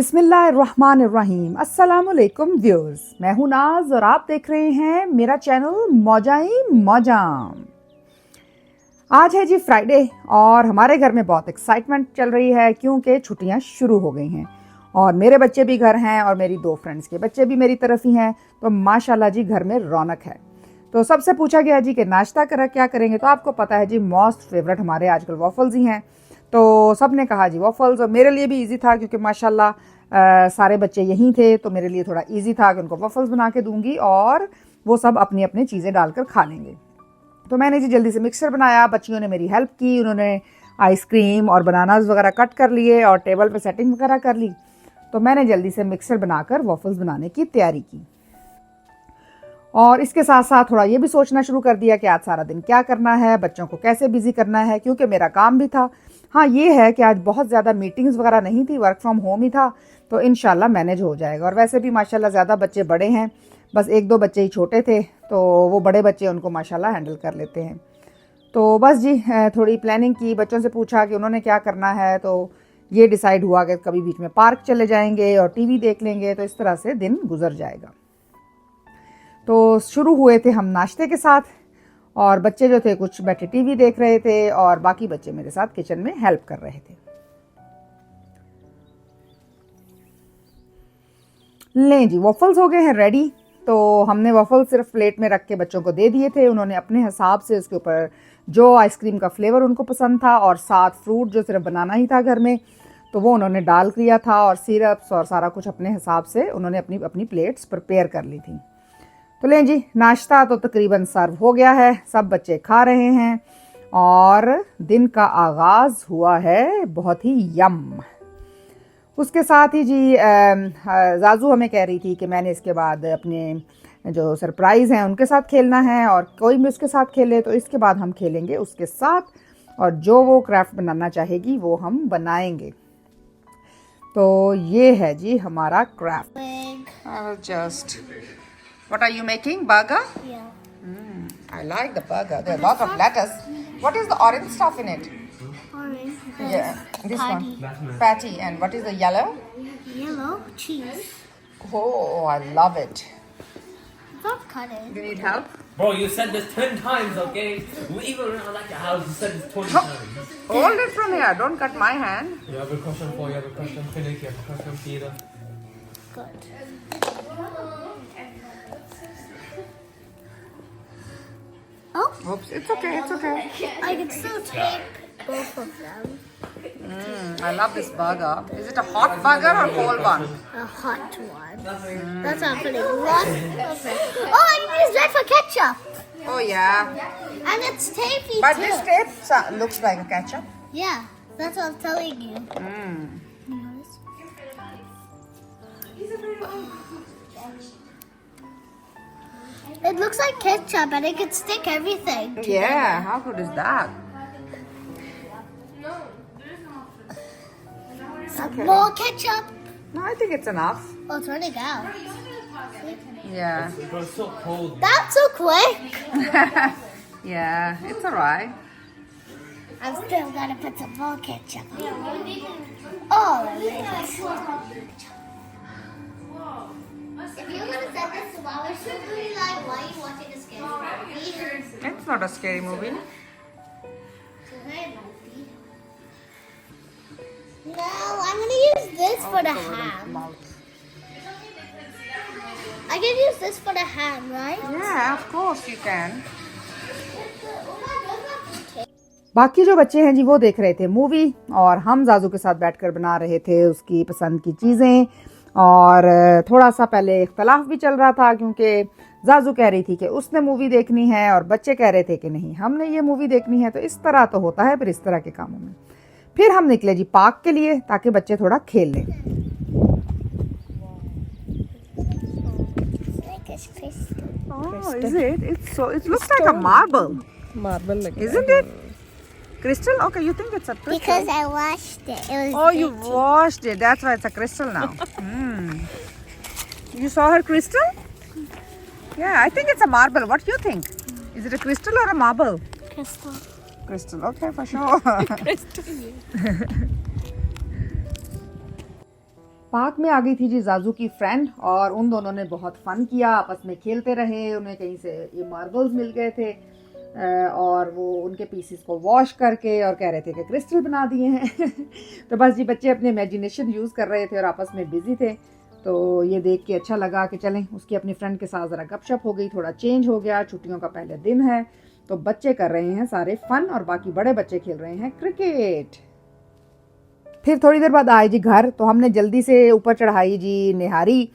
बिस्मिल्लाहिर्रहमानिर्रहीम। अस्सलामुअलैकुम व्यूअर्स, मैं हूं नाज और आप देख रहे हैं मेरा चैनल मौजाई मौजाम। आज है जी फ्राइडे और हमारे घर में बहुत एक्साइटमेंट चल रही है क्योंकि छुट्टियां शुरू हो गई हैं और मेरे बच्चे भी घर हैं और मेरी दो फ्रेंड्स के बच्चे भी मेरी तरफ ही हैं, तो माशाल्लाह जी घर में रौनक है। तो सबसे पूछा गया जी कि नाश्ता क्या करेंगे, तो आपको पता है जी मोस्ट फेवरेट हमारे आजकल वॉफल्स ही हैं। तो सब ने कहा जी वॉफल्स, और मेरे लिए भी इजी था क्योंकि माशाल्लाह सारे बच्चे यहीं थे, तो मेरे लिए थोड़ा इजी था कि उनको वॉफल्स बना के दूंगी और वो सब अपनी अपनी चीज़ें डालकर खा लेंगे। तो मैंने जी जल्दी से मिक्सर बनाया, बच्चियों ने मेरी हेल्प की, उन्होंने आइसक्रीम और बनानास वगैरह कट कर लिए और टेबल पे सेटिंग वगैरह कर ली। तो मैंने जल्दी से मिक्सर बनाकर वॉफल्स बनाने की तैयारी की और इसके साथ साथ थोड़ा ये भी सोचना शुरू कर दिया कि आज सारा दिन क्या करना है, बच्चों को कैसे बिजी करना है, क्योंकि मेरा काम भी था। हाँ, ये है कि आज बहुत ज़्यादा मीटिंग्स वगैरह नहीं थी, वर्क फ्रॉम होम ही था, तो इंशाल्लाह मैनेज हो जाएगा। और वैसे भी माशाल्लाह ज़्यादा बच्चे बड़े हैं, बस एक दो बच्चे ही छोटे थे, तो वो बड़े बच्चे उनको माशाल्लाह हैंडल कर लेते हैं। तो बस जी थोड़ी प्लानिंग की, बच्चों से पूछा कि उन्होंने क्या करना है, तो ये डिसाइड हुआ कि कभी बीच में पार्क चले जाएंगे और टीवी देख लेंगे, तो इस तरह से दिन गुजर जाएगा। तो शुरू हुए थे हम नाश्ते के साथ और बच्चे जो थे कुछ बैठे टीवी देख रहे थे और बाकी बच्चे मेरे साथ किचन में हेल्प कर रहे थे। लें जी, वॉफल्स हो गए हैं रेडी। तो हमने वॉफल सिर्फ प्लेट में रख के बच्चों को दे दिए थे, उन्होंने अपने हिसाब से उसके ऊपर जो आइसक्रीम का फ्लेवर उनको पसंद था और साथ फ्रूट जो सिर्फ बनाना ही था घर में, तो वो उन्होंने डाल दिया था और सिरप्स और सारा कुछ अपने हिसाब से उन्होंने अपनी अपनी प्लेट्स प्रिपेयर कर ली थी। तो लें जी, नाश्ता तो तकरीबन सर्व हो गया है, सब बच्चे खा रहे हैं और दिन का आगाज़ हुआ है बहुत ही यम। उसके साथ ही जी जाजू हमें कह रही थी कि मैंने इसके बाद अपने जो सरप्राइज़ हैं उनके साथ खेलना है और कोई भी उसके साथ खेले, तो इसके बाद हम खेलेंगे उसके साथ और जो वो क्राफ्ट बनाना चाहेगी वो हम बनाएंगे। तो ये है जी हमारा craft. Just What are you making? Burger? Yeah. I like the burger. There are a lot of lettuce. What is the orange stuff in it? Orange. Yeah, this Patty. one. Patty. And what is the yellow? Yellow cheese. Oh, I love it. Stop cutting. Do you need help? Bro, you said this 10 times, okay? Even when I like your house, you said this 20 times. Hold it from here. Don't cut my hand. You have a question for, you have a question Finnick, you have a question Peter. Good. Oh, Oops, it's okay. It's okay. I can still take both of them. I love this burger. Is it a hot burger or cold one? A hot one. That's not pretty. One. Okay. Oh, I can use that for ketchup. Oh, yeah. And it's tapey But too. this tape looks like a ketchup. Yeah, that's what I'm telling you. It looks like ketchup and it can stick everything. Yeah, how good is that? Okay. More ketchup. No, I think it's enough. Oh, it's running out. Yeah. Bro, it's so cold. That's so quick. Yeah, it's alright. I'm still gonna put some more ketchup. Oh, if you're gonna send this to our super live, why are you watching a scary movie? It's not a scary movie. No, I'm gonna use this for the ham. I can use this for the ham, right? Yeah, of course you can. बाकी जो बच्चे हैं जी वो देख रहे थे movie और हम जाजू के साथ बैठकर बना रहे थे उसकी पसंद की चीज़ें। और थोड़ा सा पहले इख्तलाफ भी चल रहा था क्योंकि जाजू कह रही थी कि उसने मूवी देखनी है और बच्चे कह रहे थे कि नहीं हमने ये मूवी देखनी है। तो इस तरह तो होता है फिर इस तरह के कामों में। फिर हम निकले जी पार्क के लिए ताकि बच्चे थोड़ा खेल लें। Oh, is it? It looks like a marble. Marble, Isn't it? Crystal? Okay, you think it's a crystal? Because I washed it. It was Oh, you washed it. That's why it's a crystal now. You saw her crystal? Yeah, I think it's a marble. What do you think? Is it a crystal or a marble? crystal. Crystal. Okay, for sure. Park में आ गई थी जी जाजू की friend और उन दोनों ने बहुत fun किया, आपस में खेलते रहे। उन्हें कहीं से ये मार्बल्स मिल गए थे और वो उनके पीसेस को वॉश करके और कह रहे थे कि क्रिस्टल बना दिए हैं। तो बस जी बच्चे अपने इमेजिनेशन यूज़ कर रहे थे और आपस में बिजी थे। तो ये देख के अच्छा लगा कि चलें उसकी अपनी फ्रेंड के साथ ज़रा गपशप हो गई, थोड़ा चेंज हो गया। छुट्टियों का पहले दिन है तो बच्चे कर रहे हैं सारे फन और बाकी बड़े बच्चे खेल रहे हैं क्रिकेट। फिर थोड़ी देर बाद आए जी घर, तो हमने जल्दी से ऊपर चढ़ाई जी निहारी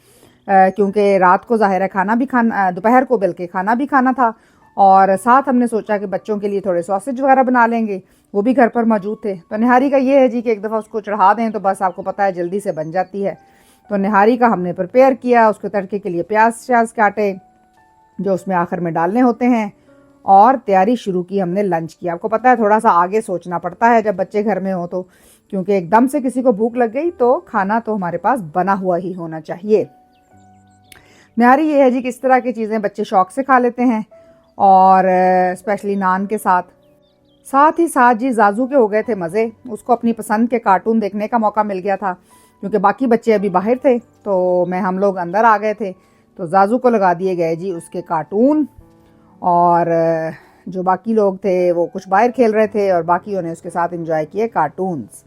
क्योंकि रात को ज़ाहिर है खाना भी खाना, दोपहर को बल्कि खाना भी खाना था। और साथ हमने सोचा कि बच्चों के लिए थोड़े सॉसेज वगैरह बना लेंगे, वो भी घर पर मौजूद थे। तो निहारी का ये है जी कि एक दफ़ा उसको चढ़ा दें तो बस आपको पता है जल्दी से बन जाती है। तो निहारी का हमने प्रिपेयर किया, उसके तड़के के लिए प्याज श्याज काटे जो उसमें आखिर में डालने होते हैं और तैयारी शुरू की हमने लंच की। आपको पता है थोड़ा सा आगे सोचना पड़ता है जब बच्चे घर में हो तो, क्योंकि एकदम से किसी को भूख लग गई तो खाना तो हमारे पास बना हुआ ही होना चाहिए। निहारी ये है जी किस तरह की चीज़ें बच्चे शौक से खा लेते हैं और स्पेशली नान के साथ ही साथ जी जाजू के हो गए थे मज़े। उसको अपनी पसंद के कार्टून देखने का मौका मिल गया था क्योंकि बाकी बच्चे अभी बाहर थे तो हम लोग अंदर आ गए थे। तो जाजू को लगा दिए गए जी उसके कार्टून और जो बाकी लोग थे वो कुछ बाहर खेल रहे थे और बाकियों ने उसके साथ एंजॉय किए कार्टून्स।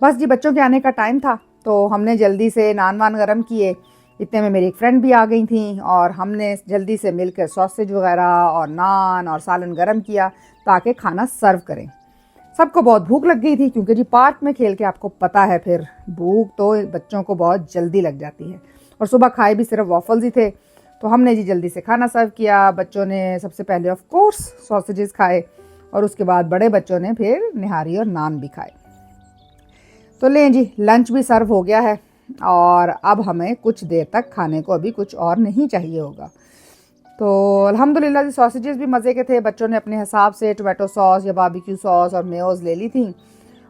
बस जी बच्चों के आने का टाइम था तो हमने जल्दी से नान वान गरम किए। इतने में मेरी एक फ्रेंड भी आ गई थी और हमने जल्दी से मिलकर सॉसेज वगैरह और नान और सालन गरम किया ताकि खाना सर्व करें। सबको बहुत भूख लग गई थी क्योंकि जी पार्क में खेल के आपको पता है फिर भूख तो बच्चों को बहुत जल्दी लग जाती है। और सुबह खाए भी सिर्फ वॉफल्स ही थे तो हमने जी जल्दी से खाना सर्व किया। बच्चों ने सबसे पहले ऑफ कोर्स सॉसेजेस खाए और उसके बाद बड़े बच्चों ने फिर निहारी और नान भी खाए। तो लें जी लंच भी सर्व हो गया है और अब हमें कुछ देर तक खाने को अभी कुछ और नहीं चाहिए होगा। तो अल्हम्दुलिल्लाह जी सॉसेजेस भी मज़े के थे। बच्चों ने अपने हिसाब से टोमेटो सॉस या बारबेक्यू सॉस और मेयोज ले ली थी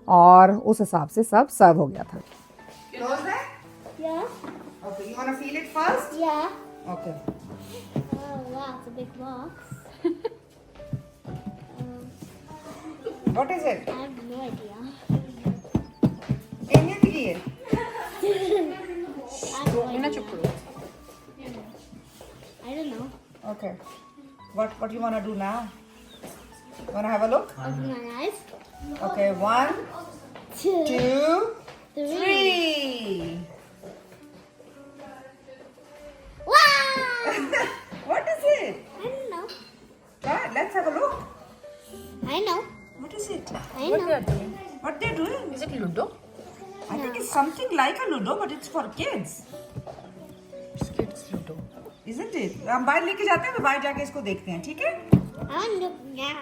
और उस हिसाब से सब सर्व हो गया था। Yeah. Okay, you want to feel it first? Yeah. Okay. Oh wow, it's a big box. What is it? I have no idea. Alien की है। I ना चुप करो। don't know. Okay. What you want to do now? You want to have a look? Open my eyes. Okay, 1, 2, 3. Wow! What is it? I don't know. Right, let's have a look. I know. What is it? I know. What they're doing? Is it Ludo? I think it's something like a Ludo, but it's for kids. It's Ludo. Isn't it? हम बाहर लेके जाते हैं तो बाहर जाके इसको देखते हैं, ठीक है? I want to look now.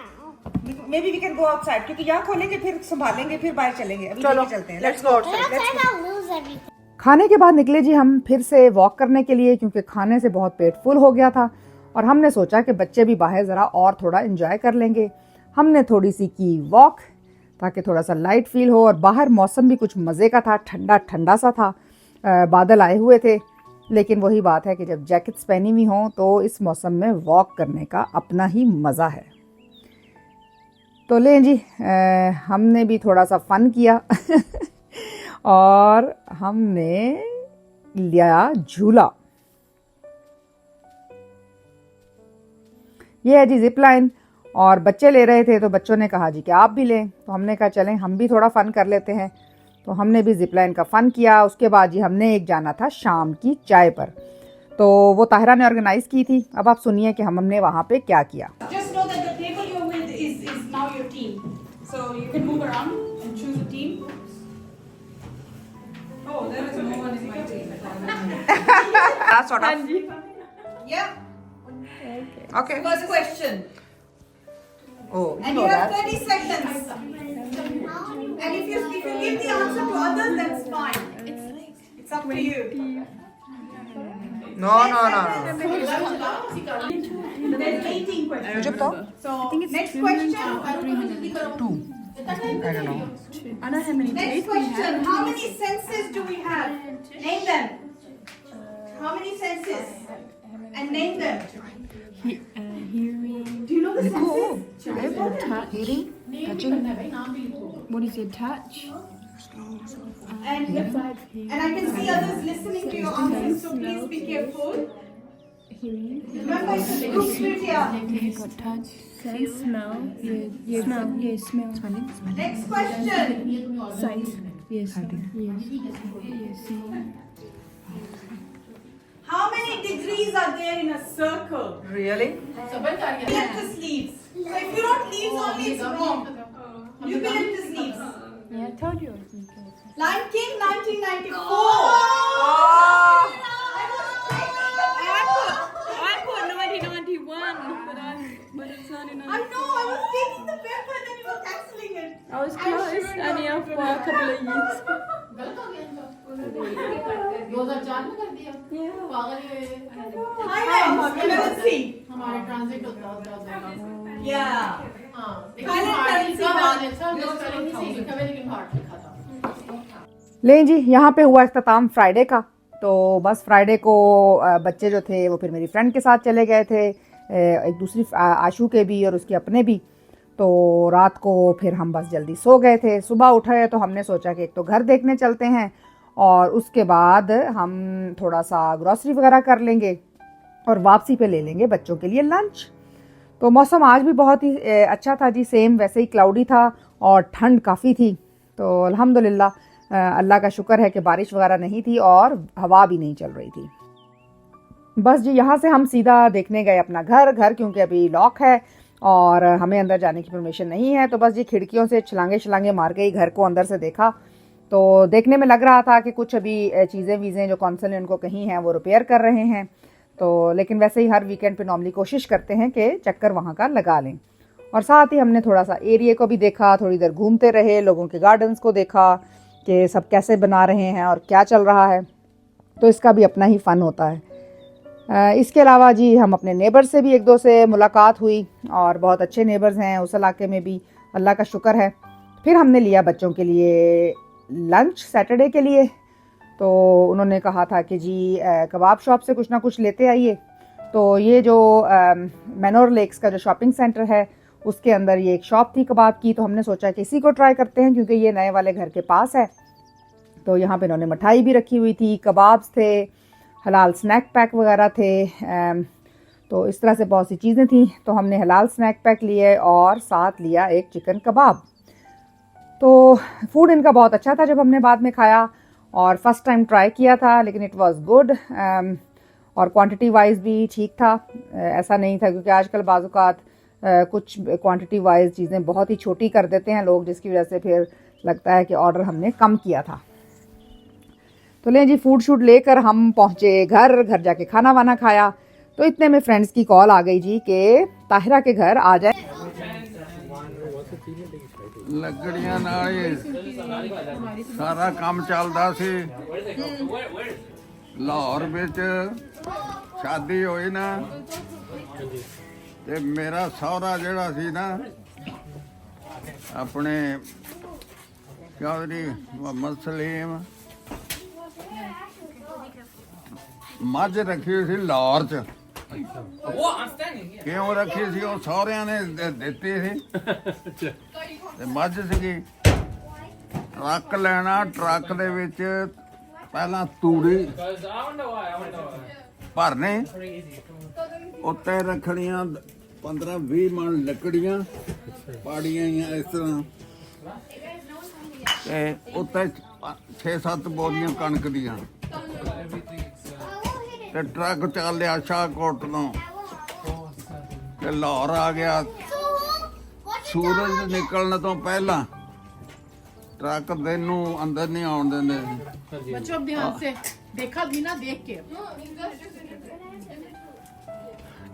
Maybe we can go outside क्योंकि यहाँ खोलेंगे फिर संभालेंगे फिर बाहर चलेंगे। अभी चलो, लेके चलते हैं। let's go But outside I'll lose everything. खाने के बाद निकले जी हम फिर से वॉक करने के लिए क्योंकि खाने से बहुत पेट फुल हो गया था और हमने सोचा कि बच्चे भी बाहर ज़रा और थोड़ा एंजॉय कर लेंगे। हमने थोड़ी सी की वॉक ताकि थोड़ा सा लाइट फील हो और बाहर मौसम भी कुछ मज़े का था, ठंडा ठंडा सा था। बादल आए हुए थे लेकिन वही बात है कि जब जैकेट्स पहनी हुई हों तो इस मौसम में वॉक करने का अपना ही मज़ा है। तो लें जी हमने भी थोड़ा सा फन किया और हमने लिया झूला। ये है जी जिप लाइन और बच्चे ले रहे थे तो बच्चों ने कहा जी कि आप भी लें। तो हमने कहा चलें हम भी थोड़ा फ़न कर लेते हैं। तो हमने भी जिप लाइन का फ़न किया। उसके बाद जी हमने एक जाना था शाम की चाय पर, तो वो ताहिरा ने ऑर्गेनाइज़ की थी। अब आप सुनिए कि हमने वहाँ पे क्या किया। Just know that the table you're with is now your team. So you can move around and choose a team. Oh, there is no one in my team. sort of. Yeah. Okay. First question. Oh, And you have 30 seconds. And if you give the answer to others, that's fine. It's up to you. No. There's 18 questions. चुप तो। So next question. 2. I don't know. Next question. How many senses do we have? Name them. How many senses? And name them. Hearing, Do you know the senses? What is it? Touch. And I can see others listening to your answers, so please be careful. Hearing. Remember, it's a group split here. Got touch. Sense. Smell. Yeah. Smell. Yeah. Smell. Smelling. Next question. Sight. Yes. Yes. See. How many degrees are there in a circle? Really? Elliptis leaves. So if you wrote leaves only, it's wrong. Eucalyptus leaves. Yeah, I told you. Lion King, 1994. I put 1991, but it's 99. I know, I was taking the paper and then you were cancelling it. I was close, only up for a couple of years. Thailand, 11C. हमारे transit होता है Yeah. हाँ Thailand currency का बात। बात है sir जो spelling नहीं सही लिखा हुआ है, लेकिन हार्ट लिखा था ले जी, यहाँ पे हुआ इख्तिताम फ्राइडे का। तो बस फ्राइडे को बच्चे जो थे वो फिर मेरी फ्रेंड के साथ चले गए थे, एक दूसरी आशू के भी और उसके अपने भी। तो रात को फिर हम बस जल्दी सो गए थे। सुबह उठे तो हमने सोचा कि एक तो घर देखने चलते हैं और उसके बाद हम थोड़ा सा ग्रॉसरी वगैरह कर लेंगे और वापसी पे ले लेंगे बच्चों के लिए लंच। तो मौसम आज भी बहुत ही अच्छा था जी, सेम वैसे ही क्लाउडी था और ठंड काफ़ी थी। तो अल्हम्दुलिल्लाह अल्लाह का शुक्र है कि बारिश वगैरह नहीं थी और हवा भी नहीं चल रही थी। बस जी यहाँ से हम सीधा देखने गए अपना घर क्योंकि अभी लॉक है और हमें अंदर जाने की परमिशन नहीं है। तो बस जी खिड़कियों से छलांगे मार के ही घर को अंदर से देखा। तो देखने में लग रहा था कि कुछ अभी चीज़ें जो कौंसल ने उनको कही हैं वो रिपेयर कर रहे हैं। तो लेकिन वैसे ही हर वीकेंड पे नॉर्मली कोशिश करते हैं कि चक्कर वहाँ का लगा लें। और साथ ही हमने थोड़ा सा एरिया को भी देखा, थोड़ी देर घूमते रहे, लोगों के गार्डन्स को देखा कि सब कैसे बना रहे हैं और क्या चल रहा है। तो इसका भी अपना ही फ़न होता है। इसके अलावा जी हम अपने नेबर से भी एक दो से मुलाकात हुई और बहुत अच्छे नेबर्स हैं उस इलाके में भी, अल्लाह का शुक्र है। फिर हमने लिया बच्चों के लिए लंच सैटरडे के लिए। तो उन्होंने कहा था कि जी कबाब शॉप से कुछ ना कुछ लेते आइए। तो ये जो मैनोर लेक्स का जो शॉपिंग सेंटर है उसके अंदर ये एक शॉप थी कबाब की। तो हमने सोचा कि इसी को ट्राई करते हैं क्योंकि ये नए वाले घर के पास है। तो यहाँ पे इन्होंने मिठाई भी रखी हुई थी, कबाब्स थे, हलाल स्नैक पैक वगैरह थे। तो इस तरह से बहुत सी चीज़ें थी। तो हमने हलाल स्नैक पैक लिए और साथ लिया एक चिकन कबाब। तो फूड इनका बहुत अच्छा था जब हमने बाद में खाया और फर्स्ट टाइम ट्राई किया था, लेकिन इट वाज गुड और क्वांटिटी वाइज भी ठीक था। ऐसा नहीं था क्योंकि आजकल बाज़-औक़ात कुछ क्वांटिटी वाइज चीज़ें बहुत ही छोटी कर देते हैं लोग, जिसकी वजह से फिर लगता है कि ऑर्डर हमने कम किया था। तो लें जी फूड शूड लेकर हम पहुँचे घर जाके खाना वाना खाया। तो इतने में फ्रेंड्स की कॉल आ गई जी कि ताहिरा के घर आ जाए। ਲੱਕੜੀਆਂ ਨਾਲ ਹੀ ਸਾਰਾ ਕੰਮ ਚੱਲਦਾ ਸੀ। ਲਾਹੌਰ ਵਿੱਚ ਸ਼ਾਦੀ ਹੋਈ ਨਾ ਤੇ ਮੇਰਾ ਸਹੁਰਾ ਜਿਹੜਾ ਸੀ ਨਾ ਆਪਣੇ ਚੌਧਰੀ ਮੁਹੰਮਦ ਸਲੀਮ ਮੱਝ ਰੱਖੀ ਹੋਈ ਸੀ ਲਾਹੌਰ 'ਚ। What? I'm standing here. ਕਿਉਂ ਰੱਖੀ ਸੀ? ਉਹ ਸਹੁਰਿਆਂ ਨੇ ਦਿੱਤੀ ਸੀ ਤੇ ਮੱਝ ਸੀਗੀ। ਟਰੱਕ ਲੈਣਾ, ਟਰੱਕ ਦੇ ਵਿੱਚ ਪਹਿਲਾਂ ਤੂੜੀ Because I wonder why. I wonder why. ਭਰਨੇ, Pretty easy. ਉੱਤੇ ਰੱਖਣੀਆਂ 15-20 ਮਣ ਲੱਕੜੀਆਂ ਪਾੜੀਆਂ ਹੋਈਆਂ ਇਸ ਤਰ੍ਹਾਂ ਤੇ ਉੱਤੇ 6-7 ਬੋਰੀਆਂ ਕਣਕ ਦੀਆਂ ਤੇ ਟਰੱਕ ਚੱਲਿਆ ਸ਼ਾਹਕੋਟ ਤੋਂ ਤੇ ਲਾਹੌਰ ਆ ਗਿਆ। ਸੂਰਜ ਨਿਕਲਣ ਤੋਂ ਪਹਿਲਾਂ ਟਰੱਕ ਦਿਨ ਨੂੰ ਅੰਦਰ ਨਹੀਂ ਆਉਣ ਦਿੰਦੇ ਸੀ। बच्चों अब ध्यान से देखा भी ना, देख के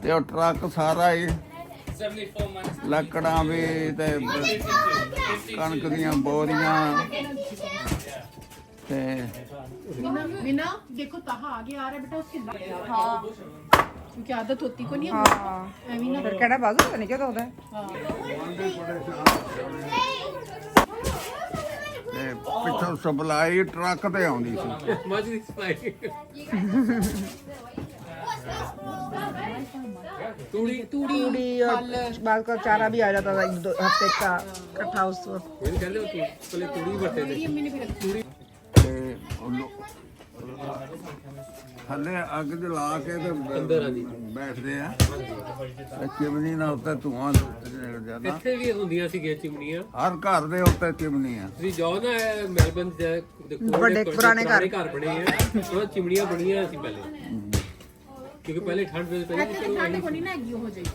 ਤੇ ਉਹ ਟਰੱਕ ਸਾਰਾ ਹੀ 74 months. ਲੱਕੜਾਂ ਵੀ ਤੇ ਕਣਕ ਦੀਆਂ ਬੋਰੀਆਂ ਤੇ बिना देखो तहा आगे आ रहा है बेटा, उसके क्योंकि आदत होती को नहीं है मीना। फिर कहना बाजू पता नहीं क्या होता है। ਤੇ ਪਿੱਛੋਂ ਸਪਲਾਈ ਟਰੱਕ ਤੇ ਆਉਂਦੀ ਸੀ। Imagine it's like. तूड़ी और बाल का चारा भी आ जाता था 1-2 हफ्ते का इकट्ठा उस वक्त। ये कहते हो पहले तूड़ी बटे थे ਤੇ ਥੱਲੇ ਅੱਗ ਜਲਾ ਕੇ ਤੇ ਬੈਠਦੇ ਆ ਤੇ ਚਿਮਨੀ ਨਾਲ ਉੱਤੇ ਧੂਆਂ ਜਾਂਦਾ। ਇੱਥੇ ਵੀ ਹੁੰਦੀਆਂ ਸੀਗੀਆਂ ਚਿਮਨੀਆਂ, ਹਰ ਘਰ ਦੇ ਉੱਤੇ ਚਿਮਨੀ ਆ। ਤੁਸੀਂ ਜਾਓ ਨਾ ਮੈਲਬਨ ਦੇ ਵੱਡੇ ਪੁਰਾਣੇ ਘਰ ਬਣੇ ਆ, ਉਹ ਚਿਮਨੀਆਂ ਬਣੀਆਂ ਸੀ ਪਹਿਲੇ, ਕਿਉਂਕਿ ਪਹਿਲੇ ਠੰਡ ਦੇ ਪਹਿਲੇ ਠੰਡ ਕੋਈ ਨਾ ਹੈਗੀ ਉਹ ਜਿਹੀ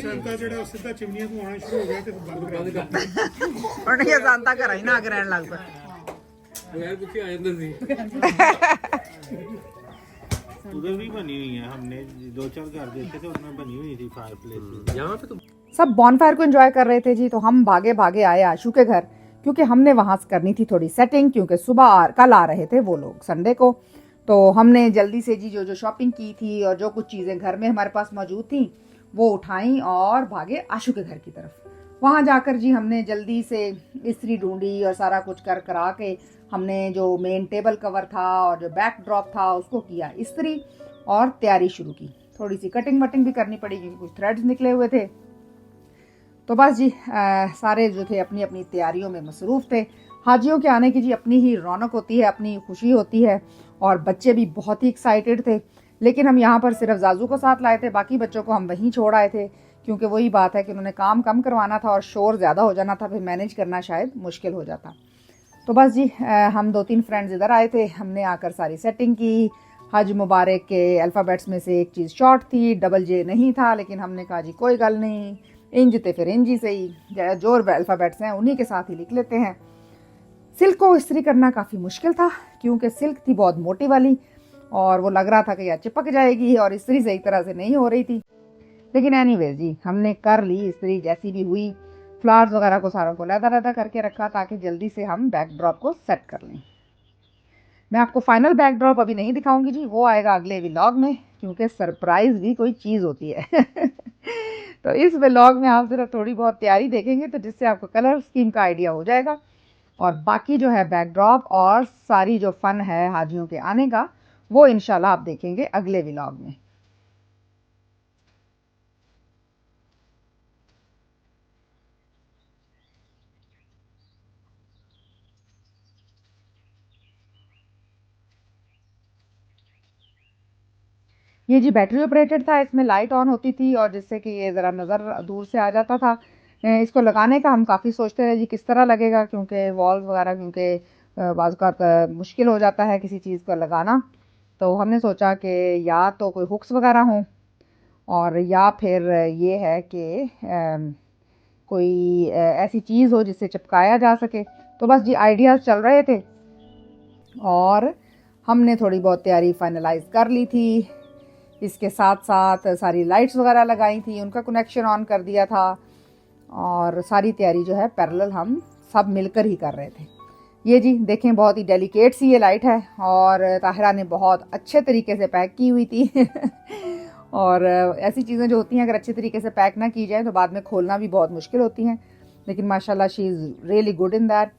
ਸਰਦਾ ਜਿਹੜਾ ਸਿੱਧਾ ਚਿਮਨੀਆਂ ਤੋਂ ਆਉਣਾ ਸ਼ੁਰੂ ਹੋ ਗਿਆ ਤੇ ਬੰਦ ਕਰ ਦਿੱਤਾ। और ये जानता कर ही ना आग रहने लग पे ਬਗੈਰ ਪੁੱਛੇ ਆ ਜਾਂਦਾ ਸੀ। उधर भी बनी हुई है, हमने 2-4 घर देखे थे उसमें बनी हुई थी फायर प्लेस। यहाँ पे तो सब बॉनफायर को एंजॉय कर रहे थे जी। तो हम भागे भागे आए आशू के घर, क्योंकि हमने वहां से करनी थी थोड़ी सेटिंग, क्योंकि कल आ रहे थे वो लोग संडे को। तो हमने जल्दी से जी जो शॉपिंग की थी और जो कुछ चीज़ें घर में हमारे पास मौजूद थी वो उठाई और भागे आशू के घर की तरफ। वहाँ जाकर जी हमने जल्दी से इस्त्री ढूंढी और सारा कुछ कर करा के हमने जो मेन टेबल कवर था और जो बैक ड्रॉप था उसको किया इस्त्री और तैयारी शुरू की। थोड़ी सी कटिंग वटिंग भी करनी पड़ी क्योंकि कुछ थ्रेड्स निकले हुए थे। तो बस जी सारे जो थे अपनी अपनी तैयारियों में मसरूफ़ थे। हाजियों के आने की जी अपनी ही रौनक होती है, अपनी खुशी होती है, और बच्चे भी बहुत ही एक्साइटेड थे। लेकिन हम यहाँ पर सिर्फ जाजू को साथ लाए थे, बाकी बच्चों को हम वहीं छोड़ आए थे, क्योंकि वही बात है कि उन्होंने काम कम करवाना था और शोर ज़्यादा हो जाना था, फिर मैनेज करना शायद मुश्किल हो जाता। तो बस जी हम 2-3 फ्रेंड्स इधर आए थे, हमने आकर सारी सेटिंग की। हज मुबारक के अल्फ़ाबेट्स में से एक चीज़ शॉर्ट थी, डबल जे नहीं था, लेकिन हमने कहा जी कोई गल नहीं, इंज थे फिर इंज ही सही, जो अल्फ़ाबेट्स हैं उन्हीं के साथ ही लिख लेते हैं। सिल्क को इस्त्री करना काफ़ी मुश्किल था, क्योंकि सिल्क थी बहुत मोटी वाली और वो लग रहा था कि यार चिपक जाएगी और इस्त्री सही तरह से नहीं हो रही थी। लेकिन एनीवेज जी हमने कर ली इस्त्री जैसी भी हुई। फ्लावर्स वगैरह को सारों को लहदा करके रखा ताकि जल्दी से हम बैकड्रॉप को सेट कर लें। मैं आपको फाइनल बैकड्रॉप अभी नहीं दिखाऊंगी जी, वो आएगा अगले व्लॉग में, क्योंकि सरप्राइज़ भी कोई चीज़ होती है। तो इस व्लॉग में आप सिर्फ थोड़ी बहुत तैयारी देखेंगे तो जिससे आपको कलर स्कीम का आइडिया हो जाएगा, और बाकी जो है बैकड्रॉप और सारी जो फ़न है हाजियों के आने का वो इंशाल्लाह आप देखेंगे अगले व्लॉग में। ये जी बैटरी ऑपरेटेड था, इसमें लाइट ऑन होती थी और जिससे कि ये ज़रा नज़र दूर से आ जाता था। इसको लगाने का हम काफ़ी सोचते रहे जी किस तरह लगेगा, क्योंकि वॉल्स वगैरह क्योंकि बाज़ का मुश्किल हो जाता है किसी चीज़ को लगाना। तो हमने सोचा कि या तो कोई हुक्स वगैरह हों और या फिर ये है कि कोई ऐसी चीज़ हो जिससे चिपकाया जा सके। तो बस जी आइडियाज़ चल रहे थे और हमने थोड़ी बहुत तैयारी फाइनलाइज कर ली थी। इसके साथ साथ सारी लाइट्स वगैरह लगाई थी, उनका कनेक्शन ऑन कर दिया था, और सारी तैयारी जो है पैरेलल हम सब मिलकर ही कर रहे थे। ये जी देखें बहुत ही डेलिकेट सी ये लाइट है और ताहिरा ने बहुत अच्छे तरीके से पैक की हुई थी। और ऐसी चीज़ें जो होती हैं अगर अच्छे तरीके से पैक ना की जाए तो बाद में खोलना भी बहुत मुश्किल होती हैं, लेकिन माशाल्लाह she is really good in that,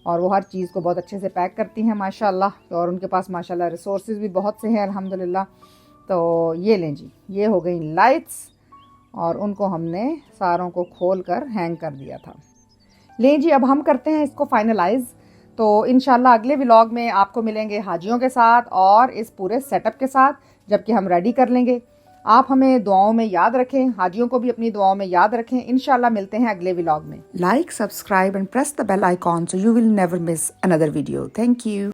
और वो हर चीज़ को बहुत अच्छे से पैक करती हैं माशाल्लाह, और उनके पास माशाल्लाह रिसोर्सेज भी बहुत से हैं अल्हम्दुलिल्लाह। तो ये लें जी, ये हो गई लाइट्स और उनको हमने सारों को खोल कर हैंग कर दिया था। लें जी अब हम करते हैं इसको फाइनलाइज। तो इंशाल्लाह अगले व्लॉग में आपको मिलेंगे हाजियों के साथ और इस पूरे सेटअप के साथ, जबकि हम रेडी कर लेंगे। आप हमें दुआओं में याद रखें, हाजियों को भी अपनी दुआओं में याद रखें। इंशाल्लाह मिलते हैं अगले व्लॉग में। Like, subscribe and press the bell icon so you will never miss another video. Thank you.